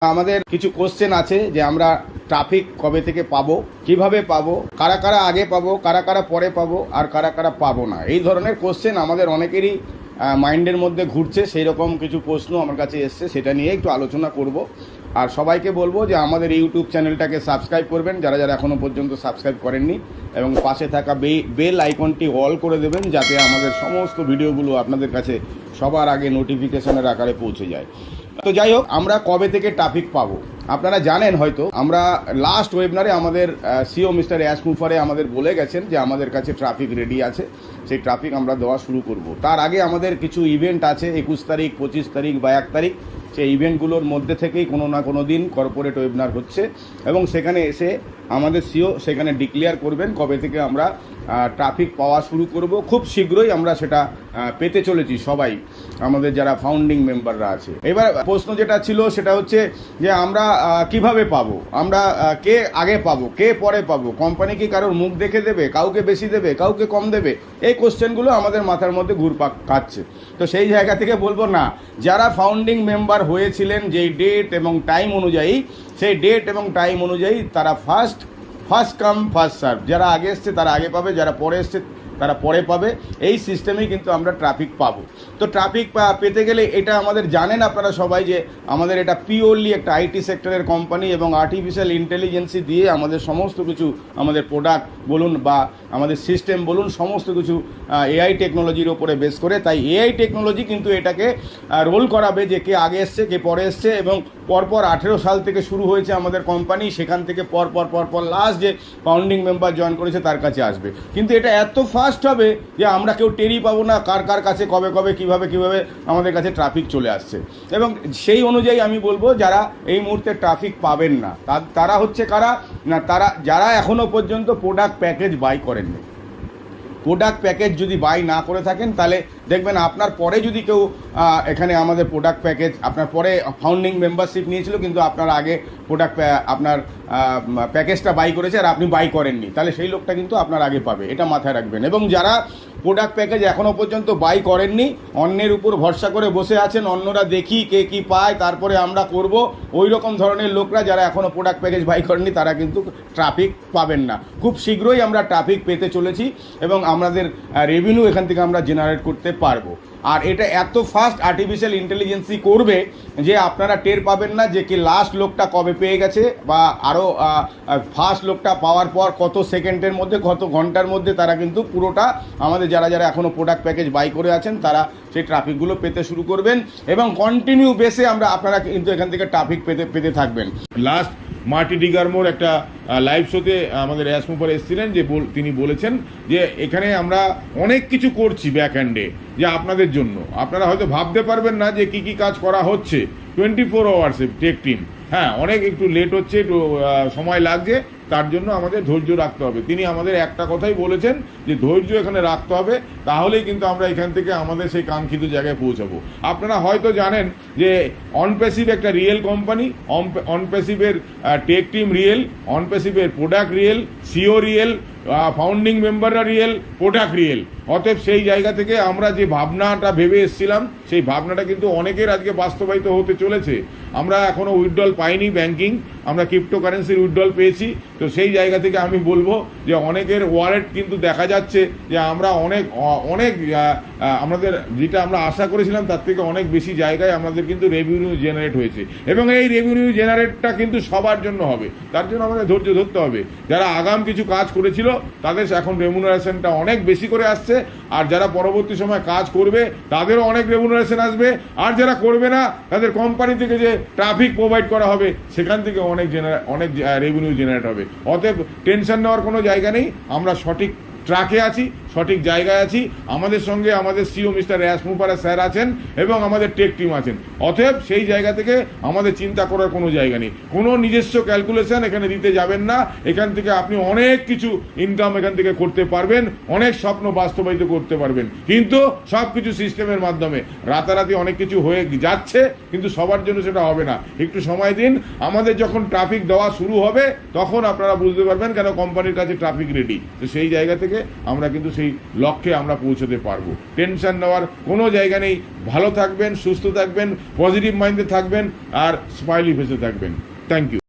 আমাদের কিছু কোশ্চেন আছে যে আমরা ট্রাফিক কবে থেকে পাবো, কিভাবে পাবো, কারা কারা আগে পাবো, কারা কারা পরে পাবো, আর কারা কারা পাবো না। এই ধরনের কোশ্চেন আমাদের অনেকেরই মাইন্ডের মধ্যে ঘুরছে। সেই রকম কিছু প্রশ্ন আমার কাছে এসছে, সেটা নিয়ে একটু আলোচনা করব। আর সবাইকে বলবো যে আমাদের ইউটিউব চ্যানেলটাকে সাবস্ক্রাইব করবেন যারা যারা এখনও পর্যন্ত সাবস্ক্রাইব করেননি, এবং পাশে থাকা বেল আইকনটি অল করে দেবেন যাতে আমাদের সমস্ত ভিডিওগুলো আপনাদের কাছে সবার আগে নোটিফিকেশনের আকারে পৌঁছে যায়। তো যাই হোক, আমরা কবে থেকে ট্রাফিক পাবো আপনারা জানেন হয়তো। আমরা লাস্ট ওয়েবিনারে আমাদের সিও মিস্টার অ্যাশ মুফারে আমাদের বলে গেছেন যে আমাদের কাছে ট্রাফিক রেডি আছে, সেই ট্রাফিক আমরা দেওয়া শুরু করব। তার আগে আমাদের কিছু ইভেন্ট আছে 21 তারিখ, 25 তারিখ বা 1 তারিখ। সেই ইভেন্টগুলোর মধ্যে থেকেই কোনো না কোনো দিন কর্পোরেট ওয়েবিনার হচ্ছে, এবং সেখানে এসে আমাদের সিও সেখানে ডিক্লেয়ার করবেন কবে থেকে আমরা ট্রাফিক পাওয়া শুরু করব। খুব শীঘ্রই আমরা সেটা পেতে চলেছি সবাই, আমাদের যারা ফাউন্ডিং মেম্বাররা আছে। এবার প্রশ্ন যেটা ছিল সেটা হচ্ছে যে আমরা কিভাবে পাবো, আমরা কে আগে পাবো, কে পরে পাবো, কোম্পানি কি কারোর মুখ দেখে দেবে, কাউকে বেশি দেবে, কাউকে কম দেবে? এই কোশ্চেনগুলো আমাদের মাথার মধ্যে ঘুরপাক খাচ্ছে। তো সেই জায়গা থেকে বলবো না, যারা ফাউন্ডিং মেম্বার হয়েছিলেন যেই ডেট এবং টাইম অনুযায়ী, সেই ডেট এবং টাইম অনুযায়ী তারা ফার্স্ট কাম ফার্স্ট সার্ভ। যারা আগে এসছে তারা আগে পাবে, যারা পরে এসছে তারা পরে পাবে। এই সিস্টেমেই কিন্তু আমরা ট্রাফিক পাবো। তো ট্রাফিক পেতে গেলে এটা আমাদের জানেন আপনারা সবাই যে আমাদের এটা পিওরলি একটা আইটি সেক্টরের কোম্পানি, এবং আর্টিফিশিয়াল ইন্টেলিজেন্সি দিয়ে আমাদের সমস্ত কিছু, আমাদের প্রোডাক্ট বলুন বা আমাদের সিস্টেম বলুন, সমস্ত কিছু এআই টেকনোলজির ওপরে বেস করে। তাই এআই টেকনোলজি কিন্তু এটাকে রোল করাবে যে কে আগে এসছে কে পরে এসছে, এবং পরপর 18 সাল থেকে শুরু হয়েছে আমাদের কোম্পানি, সেখান থেকে পরপর লাস্ট যে ফাউন্ডিং মেম্বার জয়েন করেছে তার কাছে আসবে। কিন্তু এটা এত ফাস্ট হবে যে আমরা কেউ টেরই পাবো না কার কাছে কবে কিভাবে আমাদের কাছে ট্রাফিক চলে আসছে। এবং সেই অনুযায়ী আমি বলবো যারা এই মুহূর্তে ট্রাফিক পাবেন না তারা হচ্ছে কারা না, তারা যারা এখনও পর্যন্ত প্রোডাক্ট প্যাকেজ বাই করেননি। প্রোডাক্ট প্যাকেজ যদি বাই না করে থাকেন তাহলে দেখবেন আপনার পরে যদি কেউ এখানে আমাদের প্রোডাক্ট প্যাকেজ, আপনার পরে ফাউন্ডিং মেম্বারশিপ নিয়েছিল কিন্তু আপনার আগে প্রোডাক্ট আপনার প্যাকেজটা বাই করেছে আর আপনি বাই করেননি, তাহলে সেই লোকটা কিন্তু আপনার আগে পাবে, এটা মাথায় রাখবেন। এবং যারা প্রোডাক্ট প্যাকেজ এখনও পর্যন্ত বাই করেননি, অন্যের উপর ভরসা করে বসে আছেন, অন্যরা দেখি কে কী পায় তারপরে আমরা করব, ওই রকম ধরনের লোকরা যারা এখনও প্রোডাক্ট প্যাকেজ বাই করেননি তারা কিন্তু ট্রাফিক পাবেন না। খুব শীঘ্রই আমরা ট্রাফিক পেতে চলেছি এবং আমাদের রেভিনিউ এখান থেকে আমরা জেনারেট করতে পারবো। আর এটা এত ফাস্ট আর্টিফিশিয়াল ইন্টেলিজেন্সি করবে যে আপনারা টের পাবেন না যে কি লাস্ট লোকটা কবে পেয়ে গেছে, বা আরও ফার্স্ট লোকটা পাওয়ার পর কত সেকেন্ডের মধ্যে, কত ঘন্টার মধ্যে তারা কিন্তু পুরোটা আমাদের যারা এখনও প্রোডাক্ট প্যাকেজ বাই করে আছেন তারা সেই ট্রাফিকগুলো পেতে শুরু করবেন, এবং কন্টিনিউ বেসে আপনারা কিন্তু এখান থেকে ট্রাফিক পেতে থাকবেন। লাস্ট মার্টি ডিগারমোর একটা লাইভ শোতে আমাদের অ্যাশ মুফার এসেছিলেন, যে তিনি বলেছেন যে এখানে আমরা অনেক কিছু করছি ব্যাক হ্যান্ডে, যে আপনাদের জন্য। আপনারা হয়তো ভাবতে পারবেন না যে কি কাজ করা হচ্ছে 24 আওয়ার্সে টেক টিম। হ্যাঁ, অনেক একটু লেট হচ্ছে, একটু সময় লাগছে, তার জন্য আমাদের ধৈর্য রাখতে হবে। তিনি আমাদের একটা কথাই বলেছেন যে ধৈর্য এখানে রাখতে হবে, তাহলেই কিন্তু আমরা এখান থেকে আমাদের সেই কাঙ্ক্ষিত জায়গায় পৌঁছাবো। আপনারা হয়তো জানেন যে অনপ্যাসিভ একটা রিয়েল কোম্পানি, অনপ্যাসিভের টেক টিম রিয়েল, অনপ্যাসিভের product real, CEO real, founding মেম্বাররা রিয়েল, প্রোডাক্ট রিয়েল। অতএব সেই জায়গা থেকে আমরা যে ভাবনাটা ভেবে এসেছিলাম সেই ভাবনাটা কিন্তু অনেকের আজকে বাস্তবায়িত হতে চলেছে। আমরা এখনও উইথড্রল পাইনি ব্যাংকিং, আমরা ক্রিপ্টোকারেন্সির উইথড্রল পেয়েছি। তো সেই জায়গা থেকে আমি বলবো যে অনেকের ওয়ালেট কিন্তু দেখা যাচ্ছে যে আমরা অনেক আমাদের যেটা আমরা আশা করেছিলাম তার থেকে অনেক বেশি জায়গায় আমাদের কিন্তু রেভিনিউ জেনারেট হয়েছে, এবং এই রেভিনিউ জেনারেটটা কিন্তু সবার জন্য হবে। তার জন্য আমাদের ধৈর্য ধরতে হবে। যারা আগাম কিছু কাজ করেছিল তাদের এখন রেমুনারেশনটা অনেক বেশি করে আসছে, আর যারা পরবর্তী সময় কাজ করবে তাদেরও অনেক রেমুনারেশন আসবে, আর যারা করবে না তাদের কোম্পানি থেকে যে ট্রাফিক প্রোভাইড করা হবে সেখান থেকে অনেক রেভিনিউ জেনারেট হবে। অতএব টেনশন নেওয়ার কোনো জায়গা নেই, আমরা সঠিক ট্র্যাকে আছি, সঠিক জায়গায় আছি। আমাদের সঙ্গে আমাদের সিও মিস্টার অ্যাশ মুফার স্যার আছেন এবং আমাদের টেক টিম আছেন। অতএব সেই জায়গা থেকে আমাদের চিন্তা করার কোনো জায়গা নেই, কোনো নিজস্ব ক্যালকুলেশন এখানে দিতে যাবেন না। এখান থেকে আপনি অনেক কিছু ইনকাম এখান থেকে করতে পারবেন, অনেক স্বপ্ন বাস্তবায়িত করতে পারবেন, কিন্তু সব কিছু সিস্টেমের মাধ্যমে। রাতারাতি অনেক কিছু হয়ে যাচ্ছে, কিন্তু সবার জন্য সেটা হবে না। একটু সময় দিন, আমাদের যখন ট্রাফিক দেওয়া শুরু হবে তখন আপনারা বুঝতে পারবেন কেন কোম্পানির কাছে ট্রাফিক রেডি। তো সেই জায়গা থেকে থাকে আমরা কিন্তু সেই লক্ষ্যে আমরা পৌঁছতে পারবো। টেনশন নেওয়ার কোনো জায়গা নেই। ভালো থাকবেন, সুস্থ থাকবেন, পজিটিভ মাইন্ডে থাকবেন আর স্মাইলি ফেসে থাকবেন। Thank you.